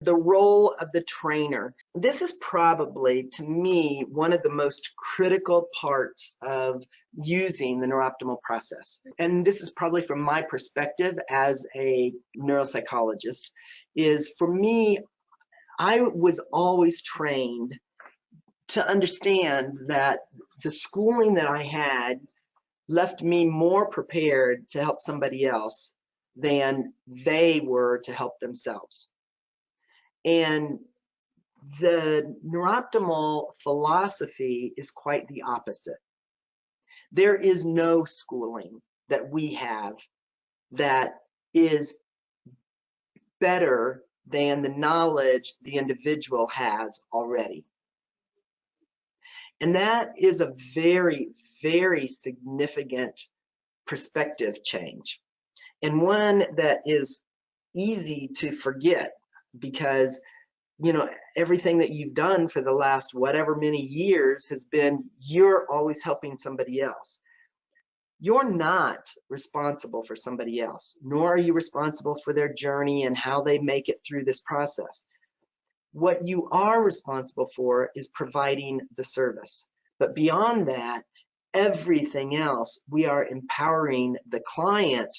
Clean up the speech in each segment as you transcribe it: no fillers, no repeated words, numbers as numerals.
the role of the trainer. This is probably, to me, one of the most critical parts of using the neurooptimal process. And this is probably from my perspective as a neuropsychologist, is for me, I was always trained to understand that the schooling that I had left me more prepared to help somebody else than they were to help themselves. And the neurooptimal philosophy is quite the opposite. There is no schooling that we have that is better than the knowledge the individual has already. And that is a very, very significant perspective change, and one that is easy to forget because, you know, everything that you've done for the last whatever many years has been you're always helping somebody else. You're not responsible for somebody else, nor are you responsible for their journey and how they make it through this process. What you are responsible for is providing the service. But beyond that, everything else we are empowering the client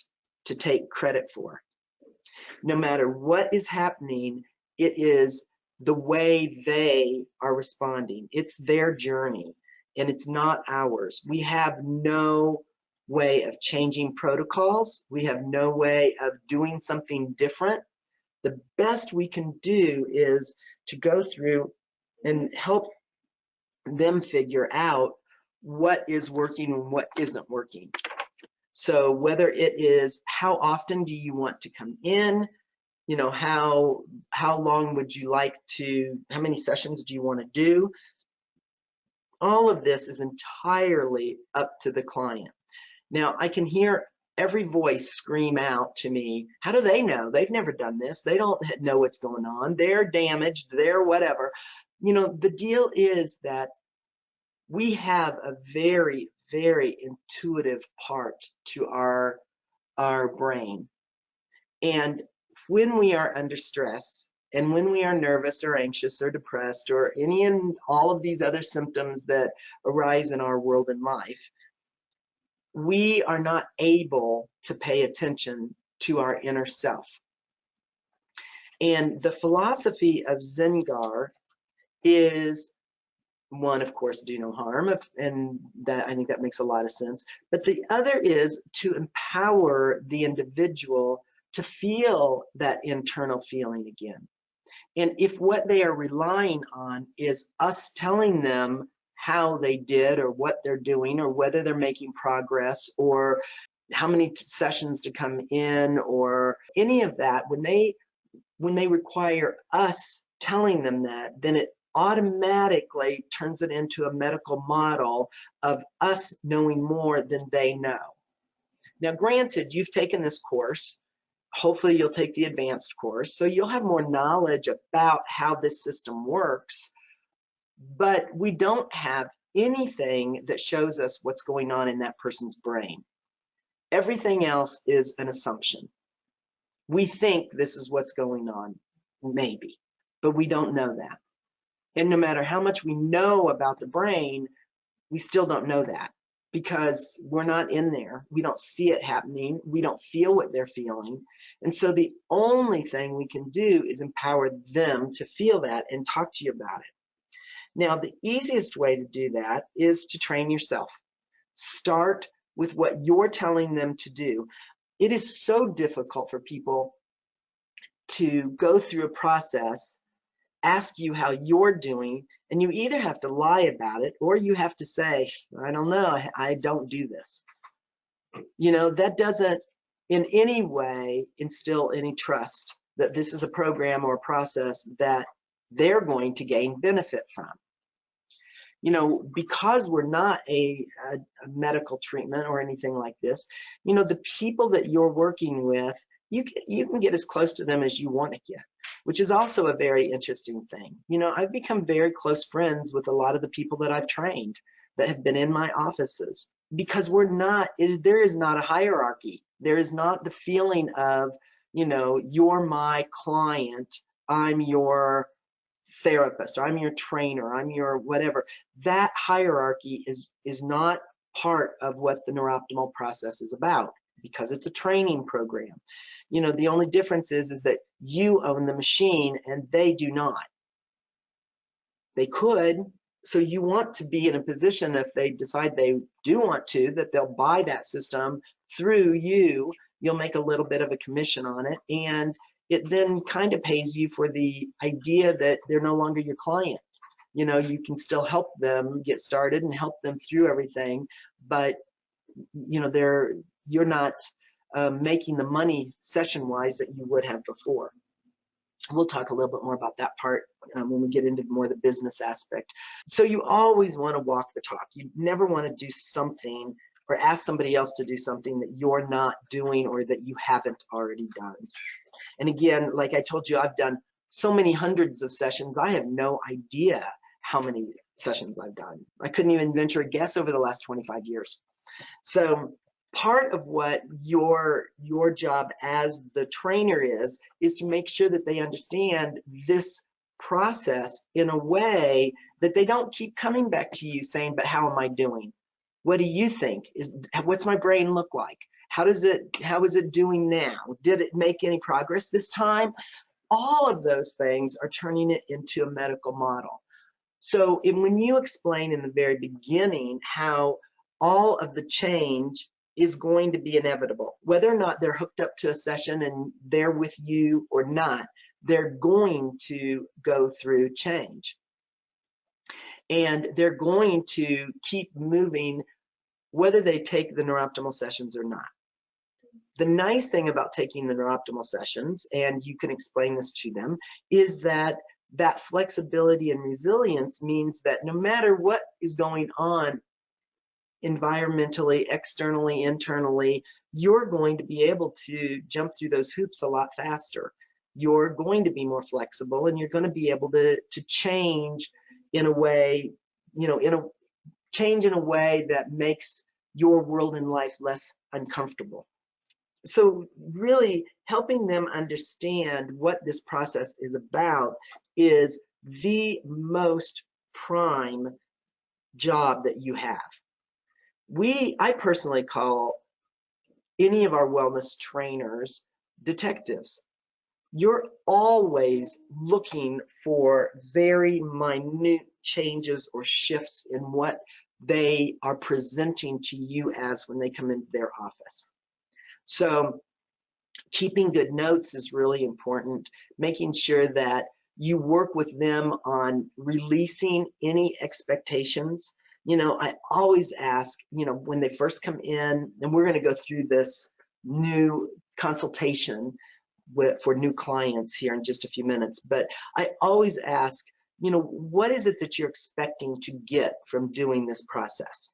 to take credit for. No matter what is happening, it is the way they are responding. It's their journey and it's not ours. We have no way of changing protocols. We have no way of doing something different. The best we can do is to go through and help them figure out what is working and what isn't working. So whether it is how often do you want to come in, you know, how long would you like to, how many sessions do you want to do? All of this is entirely up to the client. Now, I can hear every voice scream out to me, how do they know? They've never done this. They don't know what's going on. They're damaged. They're whatever. You know, the deal is that we have a very, very intuitive part to our brain. And when we are under stress and when we are nervous or anxious or depressed or any and all of these other symptoms that arise in our world and life, we are not able to pay attention to our inner self. And the philosophy of Zengar is one, of course, do no harm, and that I think that makes a lot of sense. But the other is to empower the individual to feel that internal feeling again. And if what they are relying on is us telling them how they did or what they're doing or whether they're making progress or how many sessions to come in or any of that, when they require us telling them that, then it automatically turns it into a medical model of us knowing more than they know. Now, granted, you've taken this course. Hopefully you'll take the advanced course, so you'll have more knowledge about how this system works, but we don't have anything that shows us what's going on in that person's brain. Everything else is an assumption. We think this is what's going on, maybe, but we don't know that. And no matter how much we know about the brain, we still don't know that because we're not in there. We don't see it happening. We don't feel what they're feeling. And so the only thing we can do is empower them to feel that and talk to you about it. Now, the easiest way to do that is to train yourself. Start with what you're telling them to do. It is so difficult for people to go through a process, ask you how you're doing, and you either have to lie about it or you have to say, I don't know, I don't do this. You know, that doesn't in any way instill any trust that this is a program or a process that they're going to gain benefit from. You know, because we're not a medical treatment or anything like this, you know, the people that you're working with, you can get as close to them as you want to get, which is also a very interesting thing. You know, I've become very close friends with a lot of the people that I've trained that have been in my offices because there is not a hierarchy. There is not the feeling of, you know, you're my client, I'm your therapist, I'm your trainer, I'm your whatever. That hierarchy is not part of what the neurooptimal process is about, because it's a training program. You know, the only difference is that you own the machine and they do not. They could. So you want to be in a position, if they decide they do want to, that they'll buy that system through you. You'll make a little bit of a commission on it, and it then kind of pays you for the idea that they're no longer your client. You know, you can still help them get started and help them through everything, but you know, you're not making the money session-wise that you would have before. We'll talk a little bit more about that part when we get into more of the business aspect. So you always want to walk the talk. You never want to do something or ask somebody else to do something that you're not doing or that you haven't already done. And again, like I told you, I've done so many hundreds of sessions. I have no idea how many sessions I've done. I couldn't even venture a guess over the last 25 years. So part of what your job as the trainer is to make sure that they understand this process in a way that they don't keep coming back to you saying, but how am I doing? What do you think? What's my brain look like? How is it doing now? Did it make any progress this time? All of those things are turning it into a medical model. So when you explain in the very beginning how all of the change is going to be inevitable, whether or not they're hooked up to a session and they're with you or not, they're going to go through change. And they're going to keep moving whether they take the neurooptimal sessions or not. The nice thing about taking the neurooptimal sessions, and you can explain this to them, is that flexibility and resilience means that no matter what is going on environmentally, externally, internally, you're going to be able to jump through those hoops a lot faster. You're going to be more flexible, and you're going to be able to change in a way, you know, change in a way that makes your world and life less uncomfortable. So really helping them understand what this process is about is the most prime job that you have. I personally call any of our wellness trainers detectives. You're always looking for very minute changes or shifts in what they are presenting to you as when they come into their office. So keeping good notes is really important, making sure that you work with them on releasing any expectations. You know, I always ask, you know, when they first come in, and we're going to go through this new consultation for new clients here in just a few minutes, but I always ask, you know, what is it that you're expecting to get from doing this process?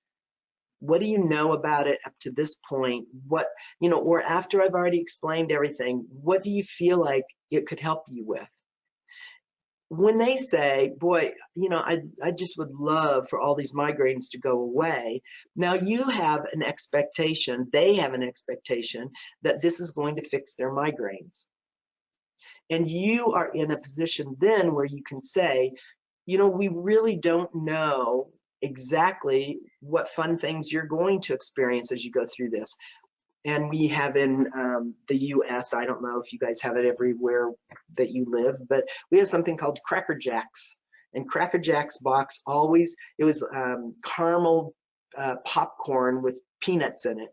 What do you know about it up to this point? What, you know, or after I've already explained everything, what do you feel like it could help you with? When they say, boy, you know, I just would love for all these migraines to go away. Now you have an expectation, they have an expectation that this is going to fix their migraines. And you are in a position then where you can say, you know, we really don't know exactly what fun things you're going to experience as you go through this. And we have in the US, I don't know if you guys have it everywhere that you live, but we have something called Cracker Jacks. And Cracker Jacks box always, it was caramel popcorn with peanuts in it.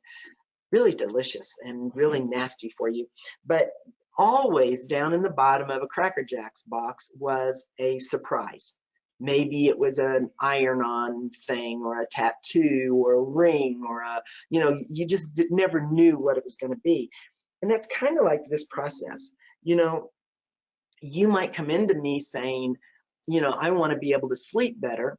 Really delicious and really nasty for you. But always down in the bottom of a Cracker Jacks box was a surprise. Maybe it was an iron-on thing or a tattoo or a ring or a, you know, you just never knew what it was going to be. And that's kind of like this process. You know, you might come into me saying, you know, I want to be able to sleep better.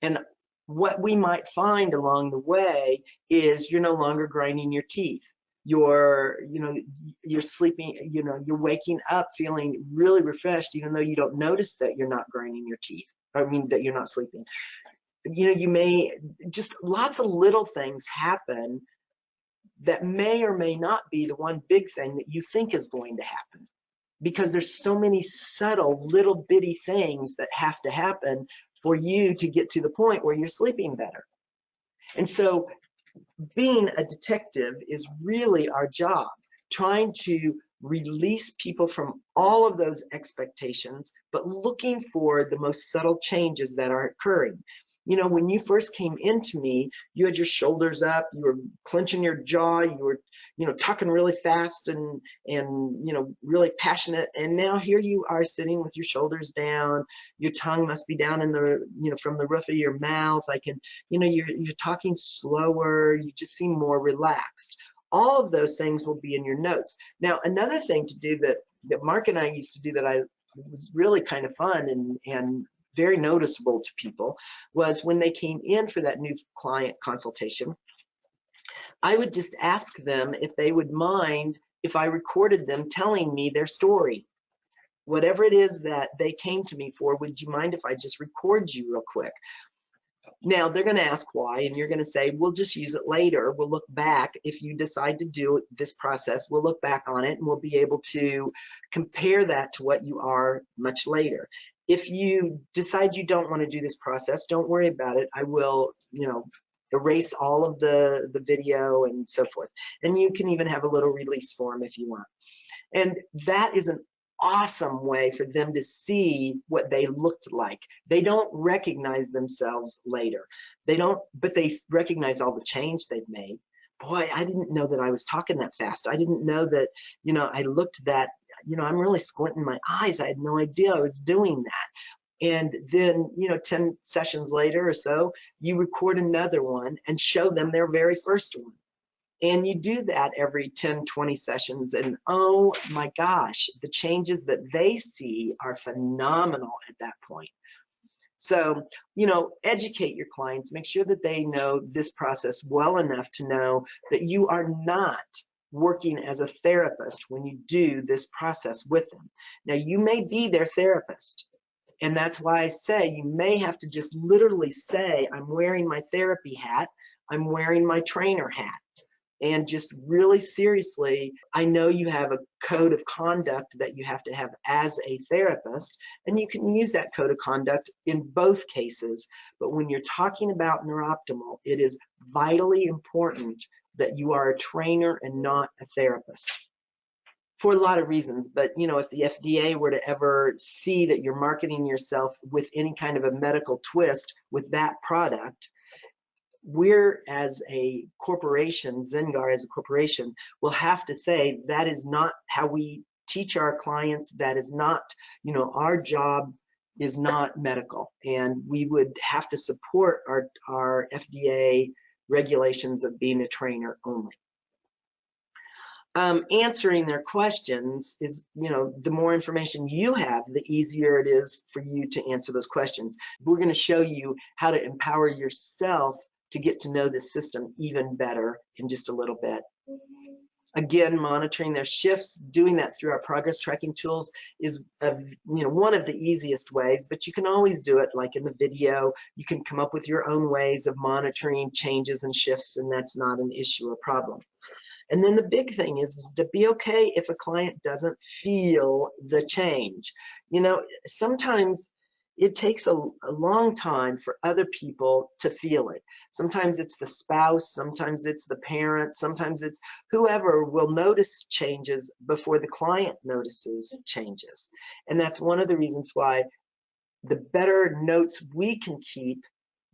And what we might find along the way is you're no longer grinding your teeth. You're, you know, you're sleeping, you know, you're waking up feeling really refreshed, even though you don't notice that you're not grinding your teeth. I mean, that you're not sleeping. You know, you may just lots of little things happen that may or may not be the one big thing that you think is going to happen. because there's so many subtle little bitty things that have to happen for you to get to the point where you're sleeping better. And so being a detective is really our job, trying to release people from all of those expectations, but looking for the most subtle changes that are occurring. You know, when you first came into me, you had your shoulders up, you were clenching your jaw, you were, you know, talking really fast and you know, really passionate. And now here you are sitting with your shoulders down, your tongue must be down in the, you know, from the roof of your mouth. I can, you know, you're talking slower, you just seem more relaxed. All of those things will be in your notes. Now, another thing to do that Mark and I used to do that I was really kind of fun and very noticeable to people was when they came in for that new client consultation, I would just ask them if they would mind if I recorded them telling me their story. Whatever it is that they came to me for, would you mind if I just record you real quick? Now they're going to ask why, and you're going to say, we'll just use it later. We'll look back. If you decide to do this process, we'll look back on it and we'll be able to compare that to what you are much later. If you decide you don't want to do this process, don't worry about it. I will, you know, erase all of the video and so forth. And you can even have a little release form if you want. And that is an awesome way for them to see what they looked like. They don't recognize themselves later. They don't, but they recognize all the change they've made. Boy, I didn't know that I was talking that fast. I didn't know that, you know, I looked that, you know, I'm really squinting my eyes. I had no idea I was doing that. And then, you know, 10 sessions later or so, you record another one and show them their very first one. And you do that every 10, 20 sessions. And oh my gosh, the changes that they see are phenomenal at that point. So, you know, educate your clients, make sure that they know this process well enough to know that you are not working as a therapist when you do this process with them. Now, you may be their therapist. And that's why I say you may have to just literally say, I'm wearing my therapy hat, I'm wearing my trainer hat. And just really seriously, I know you have a code of conduct that you have to have as a therapist, and you can use that code of conduct in both cases. But when you're talking about Neuroptimal, it is vitally important that you are a trainer and not a therapist for a lot of reasons. But, you know, if the FDA were to ever see that you're marketing yourself with any kind of a medical twist with that product, we're as a corporation, Zengar as a corporation, will have to say that is not how we teach our clients. That is not, you know, our job is not medical, and we would have to support our FDA regulations of being a trainer only. Answering their questions is, you know, the more information you have, the easier it is for you to answer those questions. We're going to show you how to empower yourself to get to know this system even better in just a little bit. Again, monitoring their shifts, doing that through our progress tracking tools is, you know, one of the easiest ways, but you can always do it like in the video. You can come up with your own ways of monitoring changes and shifts, and that's not an issue or problem. And then the big thing is to be okay if a client doesn't feel the change. You know, sometimes it takes a long time for other people to feel it. Sometimes it's the spouse, sometimes it's the parent, sometimes it's whoever will notice changes before the client notices changes. And that's one of the reasons why the better notes we can keep,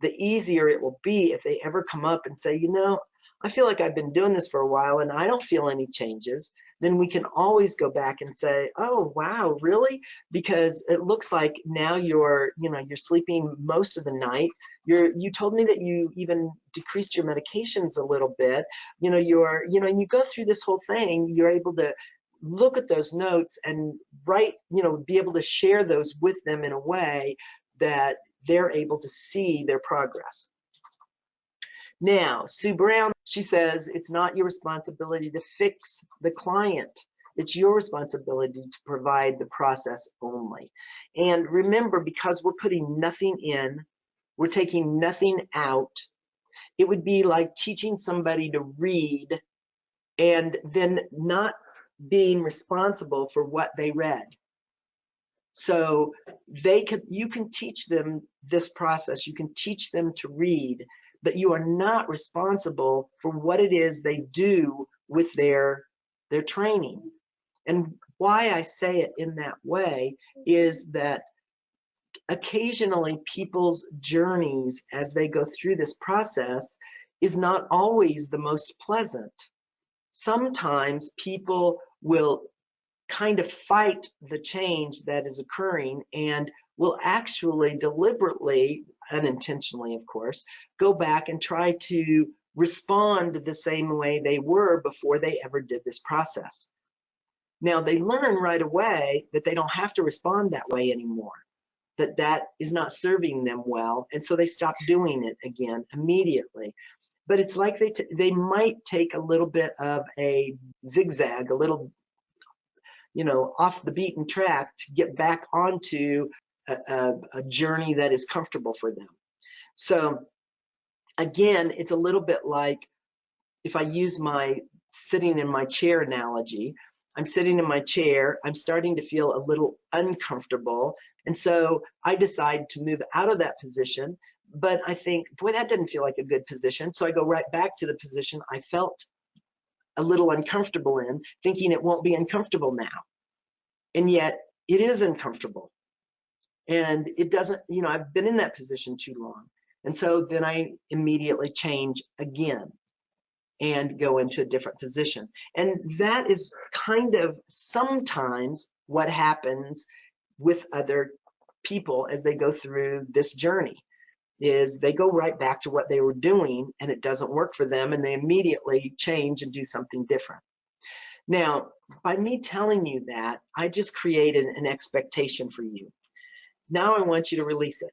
the easier it will be if they ever come up and say, you know, I feel like I've been doing this for a while and I don't feel any changes. Then we can always go back and say, oh, wow, really? Because it looks like now you're, you know, you're sleeping most of the night. You told me that you even decreased your medications a little bit. You know, and you go through this whole thing, you're able to look at those notes and write, you know, be able to share those with them in a way that they're able to see their progress. Now, Sue Brown, she says, it's not your responsibility to fix the client. It's your responsibility to provide the process only. And remember, because we're putting nothing in, we're taking nothing out, it would be like teaching somebody to read and then not being responsible for what they read. So you can teach them this process, you can teach them to read, but you are not responsible for what it is they do with their training. And why I say it in that way is that occasionally people's journeys as they go through this process is not always the most pleasant. Sometimes people will kind of fight the change that is occurring and will actually deliberately, unintentionally of course, go back and try to respond the same way they were before they ever did this process. Now they learn right away that they don't have to respond that way anymore, that is not serving them well, and so they stop doing it again immediately. But it's like they might take a little bit of a zigzag, a little, off the beaten track to get back onto a journey that is comfortable for them. So again, it's a little bit like if I use my sitting in my chair analogy. I'm sitting in my chair, I'm starting to feel a little uncomfortable, and so I decide to move out of that position, but I think, boy, that doesn't feel like a good position, so I go right back to the position I felt a little uncomfortable in, thinking it won't be uncomfortable now. And yet it is uncomfortable. And it doesn't, I've been in that position too long. And so then I immediately change again and go into a different position. And that is kind of sometimes what happens with other people as they go through this journey, is they go right back to what they were doing and it doesn't work for them and they immediately change and do something different. Now, by me telling you that, I just created an expectation for you. Now I want you to release it.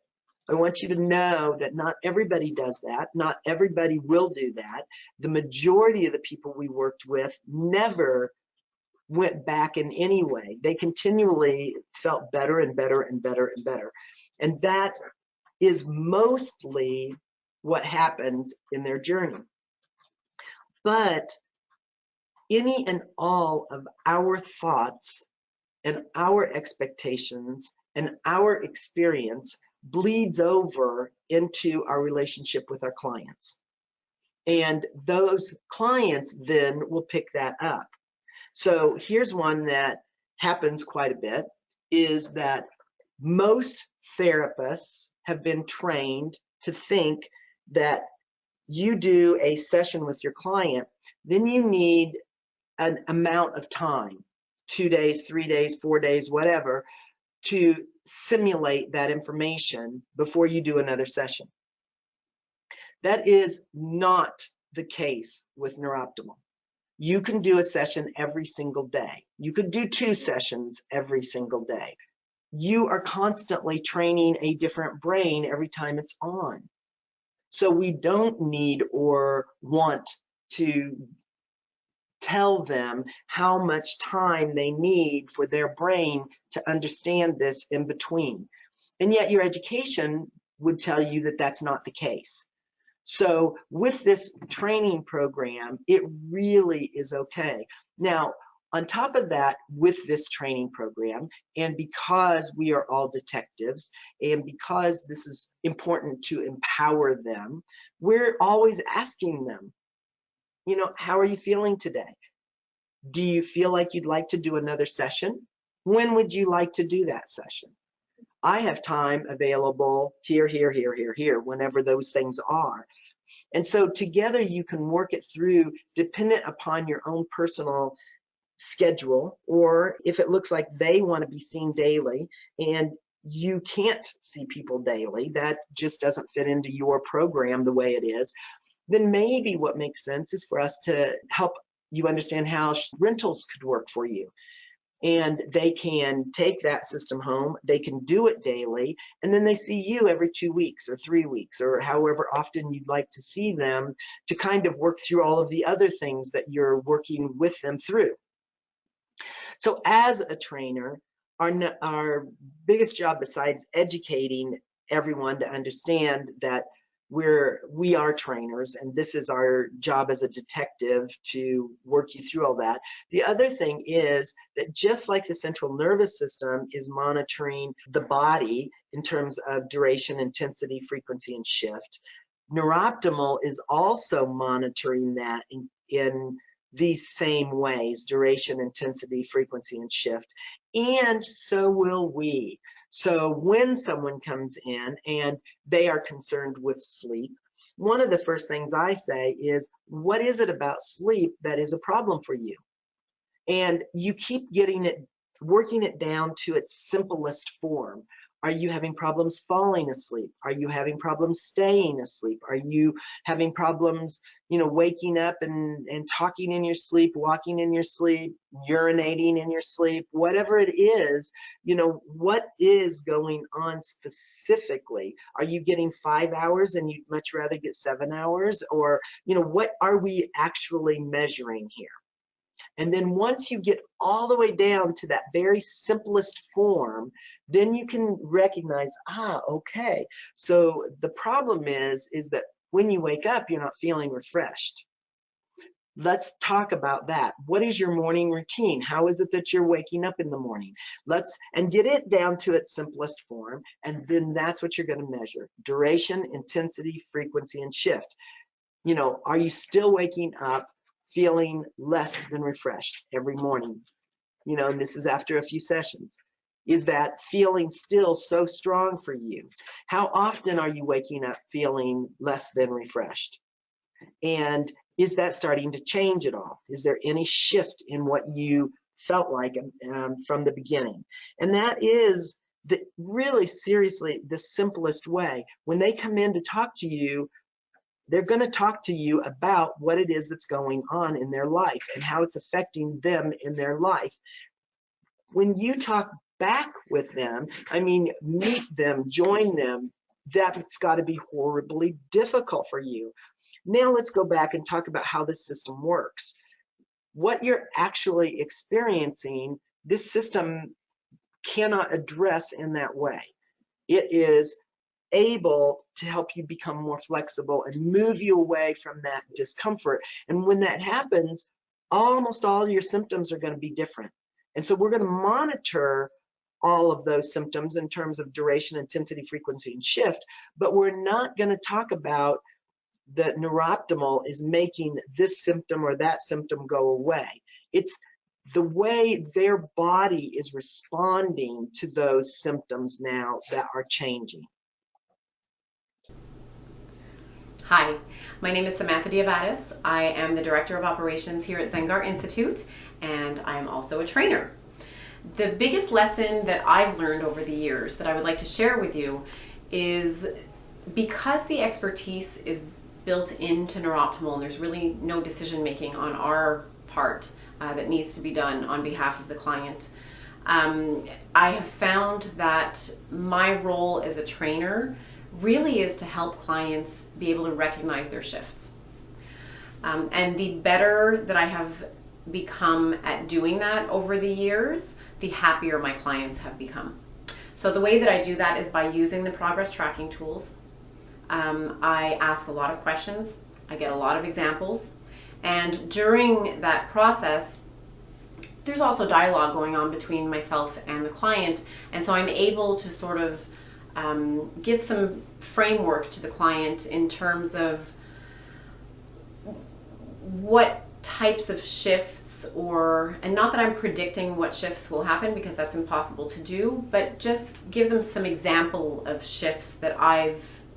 I want you to know that not everybody does that. Not everybody will do that. The majority of the people we worked with never went back in any way. They continually felt better and better and better and better. And that is mostly what happens in their journey. But any and all of our thoughts and our expectations and our experience bleeds over into our relationship with our clients. And those clients then will pick that up. So here's one that happens quite a bit, is that most therapists have been trained to think that you do a session with your client, then you need an amount of time, 2 days, 3 days, 4 days, whatever, to simulate that information before you do another session. That is not the case with Neuroptimal. You can do a session every single day. You could do 2 sessions every single day. You are constantly training a different brain every time it's on. So we don't need or want to tell them how much time they need for their brain to understand this in between. And yet your education would tell you that that's not the case. So with this training program, it really is okay. Now, on top of that, with this training program, and because we are all detectives, and because this is important to empower them, we're always asking them, how are you feeling today? Do you feel like you'd like to do another session? When would you like to do that session? I have time available here, whenever those things are. And so together you can work it through dependent upon your own personal schedule, or if it looks like they want to be seen daily and you can't see people daily, that just doesn't fit into your program the way it is, then maybe what makes sense is for us to help you understand how rentals could work for you. And they can take that system home, they can do it daily, and then they see you every 2 weeks or 3 weeks or however often you'd like to see them, to kind of work through all of the other things that you're working with them through. So as a trainer, our biggest job, besides educating everyone to understand that we are trainers, and this is our job as a detective to work you through all that. The other thing is that just like the central nervous system is monitoring the body in terms of duration, intensity, frequency, and shift, Neuroptimal is also monitoring that in these same ways: duration, intensity, frequency, and shift. And so will we. So when someone comes in and they are concerned with sleep, one of the first things I say is, what is it about sleep that is a problem for you? And you keep working it down to its simplest form. Are you having problems falling asleep? Are you having problems staying asleep? Are you having problems, waking up and talking in your sleep, walking in your sleep, urinating in your sleep? Whatever it is, what is going on specifically? Are you getting 5 hours and you'd much rather get 7 hours? Or, what are we actually measuring here? And then once you get all the way down to that very simplest form, then you can recognize, okay. So the problem is that when you wake up, you're not feeling refreshed. Let's talk about that. What is your morning routine? How is it that you're waking up in the morning? And get it down to its simplest form. And then that's what you're going to measure: duration, intensity, frequency, and shift. Are you still waking up feeling less than refreshed every morning? And this is after a few sessions. Is that feeling still so strong for you? How often are you waking up feeling less than refreshed? And is that starting to change at all? Is there any shift in what you felt like from the beginning? And that is really seriously the simplest way. When they come in to talk to you, they're going to talk to you about what it is that's going on in their life and how it's affecting them in their life. When you talk back with them, meet them, join them, that's got to be horribly difficult for you. Now let's go back and talk about how this system works. What you're actually experiencing, this system cannot address in that way. It is able to help you become more flexible and move you away from that discomfort. And when that happens, almost all your symptoms are going to be different. And so we're going to monitor all of those symptoms in terms of duration, intensity, frequency, and shift, but we're not going to talk about that Neuroptimal is making this symptom or that symptom go away. It's the way their body is responding to those symptoms now that are changing. Hi, my name is Samantha Diabatis. I am the Director of Operations here at Zengar Institute, and I am also a trainer. The biggest lesson that I've learned over the years that I would like to share with you is, because the expertise is built into Neuroptimal and there's really no decision making on our part that needs to be done on behalf of the client, I have found that my role as a trainer really is to help clients be able to recognize their shifts. And the better that I have become at doing that over the years, the happier my clients have become. So the way that I do that is by using the progress tracking tools. I ask a lot of questions, I get a lot of examples, and during that process, there's also dialogue going on between myself and the client, and so I'm able to sort of give some framework to the client in terms of what types of shifts, and not that I'm predicting what shifts will happen because that's impossible to do, but just give them some example of shifts that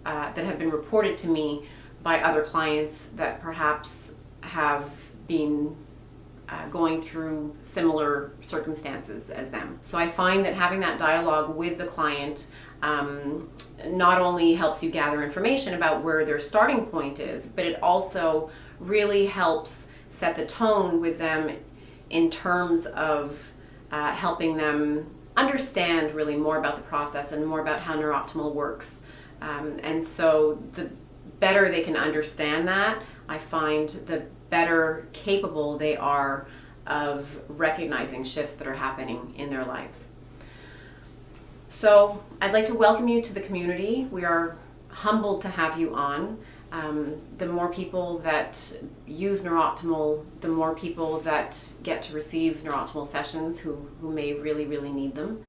that have been reported to me by other clients that perhaps have been going through similar circumstances as them. So I find that having that dialogue with the client not only helps you gather information about where their starting point is, but it also really helps set the tone with them in terms of helping them understand really more about the process and more about how Neuroptimal works. And so the better they can understand that, I find the better capable they are of recognizing shifts that are happening in their lives. So I'd like to welcome you to the community. We are humbled to have you on. The more people that use NeuroOptimal, the more people that get to receive NeuroOptimal sessions who may really, really need them.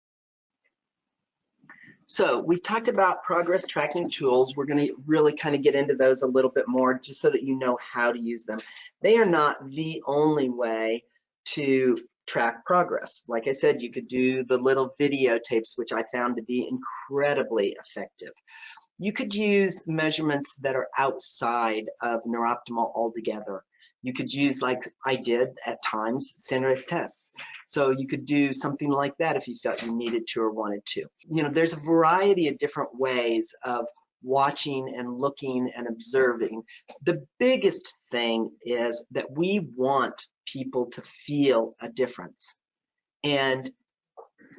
So we've talked about progress tracking tools. We're going to really kind of get into those a little bit more just so that you know how to use them. They are not the only way to track progress. Like I said, you could do the little videotapes, which I found to be incredibly effective. You could use measurements that are outside of NeuroOptimal altogether. You could use, like I did at times, standardized tests. So you could do something like that if you felt you needed to or wanted to. You know, there's a variety of different ways of watching and looking and observing. The biggest thing is that we want people to feel a difference. And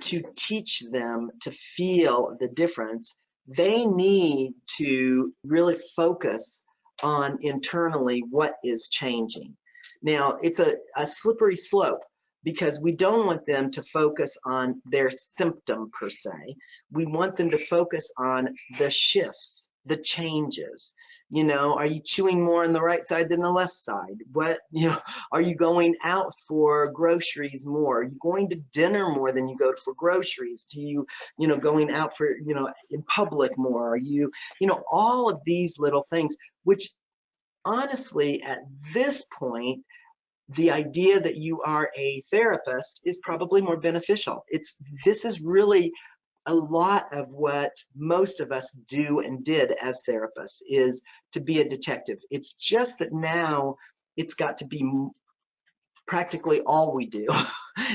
to teach them to feel the difference, they need to really focus on internally what is changing. Now, it's a slippery slope because we don't want them to focus on their symptom per se. We want them to focus on the shifts, the changes. You know, are you chewing more on the right side than the left side? What, you know, are you going out for groceries more? Are you going to dinner more than you go for groceries? Do you, you know, going out for, you know, in public more? Are you, you know, all of these little things, which honestly, at this point, the idea that you are a therapist is probably more beneficial. This is really a lot of what most of us do and did as therapists, is to be a detective. It's just that now it's got to be practically all we do.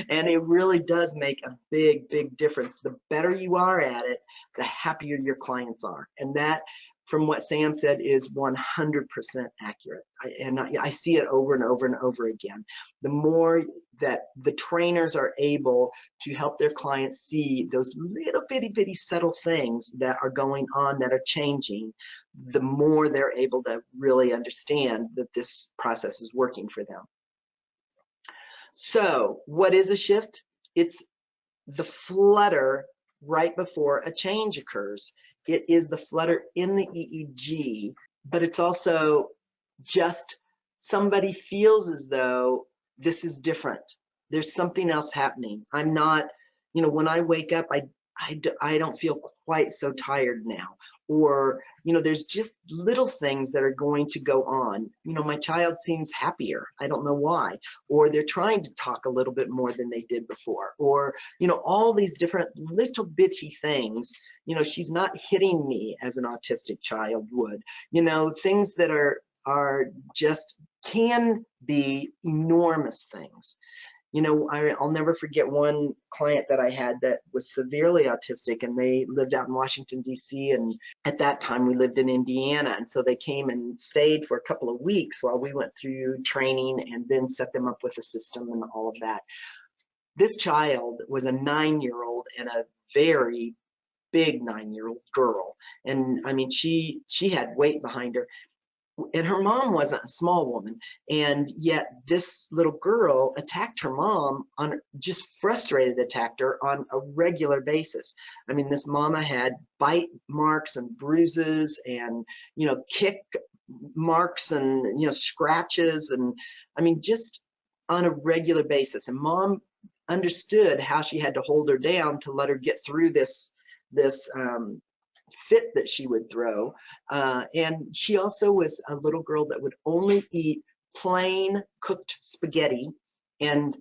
And it really does make a big, big difference. The better you are at it, the happier your clients are. And that, from what Sam said, is 100% accurate. I see it over and over and over again. The more that the trainers are able to help their clients see those little bitty subtle things that are going on, that are changing, the more they're able to really understand that this process is working for them. So what is a shift? It's the flutter right before a change occurs. It is the flutter in the EEG, but it's also just somebody feels as though this is different. There's something else happening. I'm not, you know, when I wake up, I don't feel quite so tired now. Or, you know, there's just little things that are going to go on. You know, my child seems happier. I don't know why. Or they're trying to talk a little bit more than they did before. Or, you know, all these different little bitty things. You know, she's not hitting me as an autistic child would. You know, things that are just can be enormous things. You know, I'll never forget one client that I had that was severely autistic, and they lived out in Washington, D.C., and at that time we lived in Indiana. And so they came and stayed for a couple of weeks while we went through training and then set them up with a system and all of that. This child was a 9-year-old and a very big 9-year-old girl. And I mean, she had weight behind her. And her mom wasn't a small woman, and yet this little girl attacked her mom just attacked her on a regular basis. I mean, this mama had bite marks and bruises and, you know, kick marks and, you know, scratches, and I mean, just on a regular basis. And mom understood how she had to hold her down to let her get through this fit that she would throw. And she also was a little girl that would only eat plain cooked spaghetti and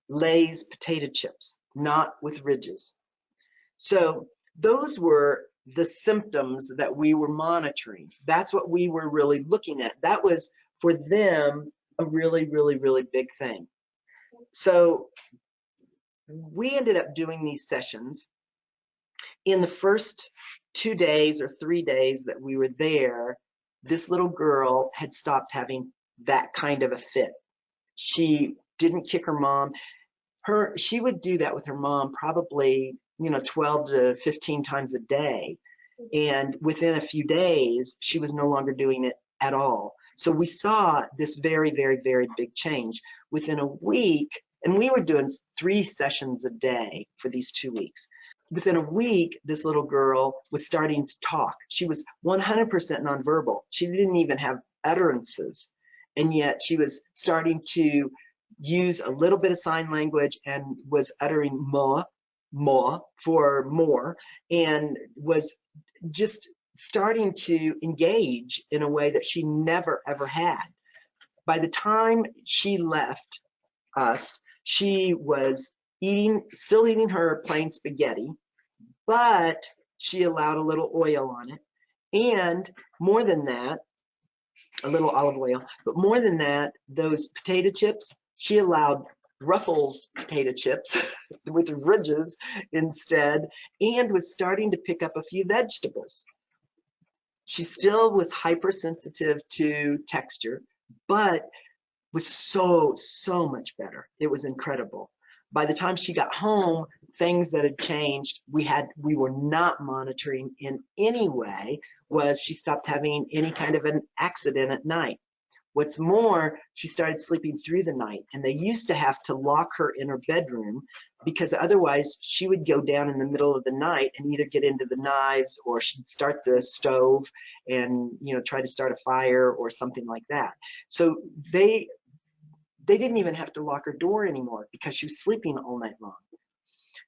Lay's potato chips, not with ridges. So those were the symptoms that we were monitoring. That's what we were really looking at. That was, for them, a really, really, really big thing. So we ended up doing these sessions. In the first 2 days or 3 days that we were there, this little girl had stopped having that kind of a fit. She didn't kick her mom. She would do that with her mom probably, you know, 12 to 15 times a day. And within a few days, she was no longer doing it at all. So we saw this very, very, very big change within a week. And we were doing 3 sessions a day for these 2 weeks. within a week, this little girl was starting to talk. She was 100% nonverbal. She didn't even have utterances. And yet she was starting to use a little bit of sign language and was uttering more for more, and was just starting to engage in a way that she never ever had. By the time she left us, she was still eating her plain spaghetti, but she allowed a little oil on it. And more than that, a little olive oil, but more than that, those potato chips, she allowed Ruffles potato chips with ridges instead, and was starting to pick up a few vegetables. She still was hypersensitive to texture, but was so much better. It was incredible. By the time she got home, things that had changed, we were not monitoring in any way, was she stopped having any kind of an accident at night. What's more, she started sleeping through the night, and they used to have to lock her in her bedroom because otherwise she would go down in the middle of the night and either get into the knives, or she'd start the stove and, you know, try to start a fire or something like that. So they didn't even have to lock her door anymore because she was sleeping all night long.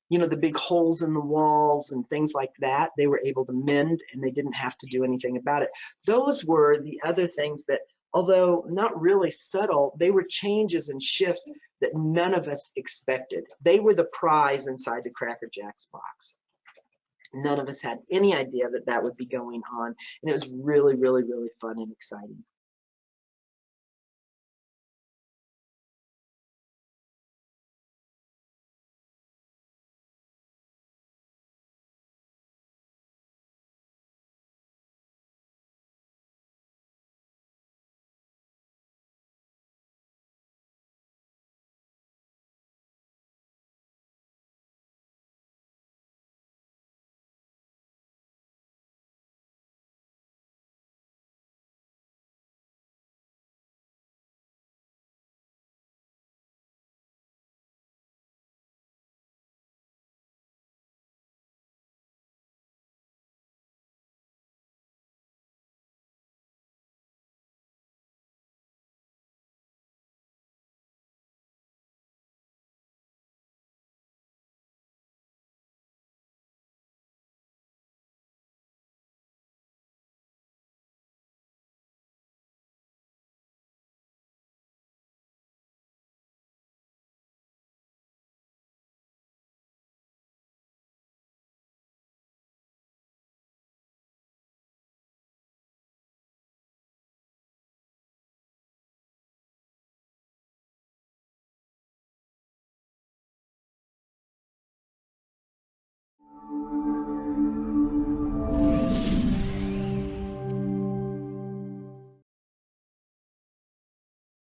You know, the big holes in the walls and things like that, they were able to mend, and they didn't have to do anything about it. Those were the other things that, although not really subtle, they were changes and shifts that none of us expected. They were the prize inside the Cracker Jacks box. None of us had any idea that that would be going on, and it was really, really, really fun and exciting.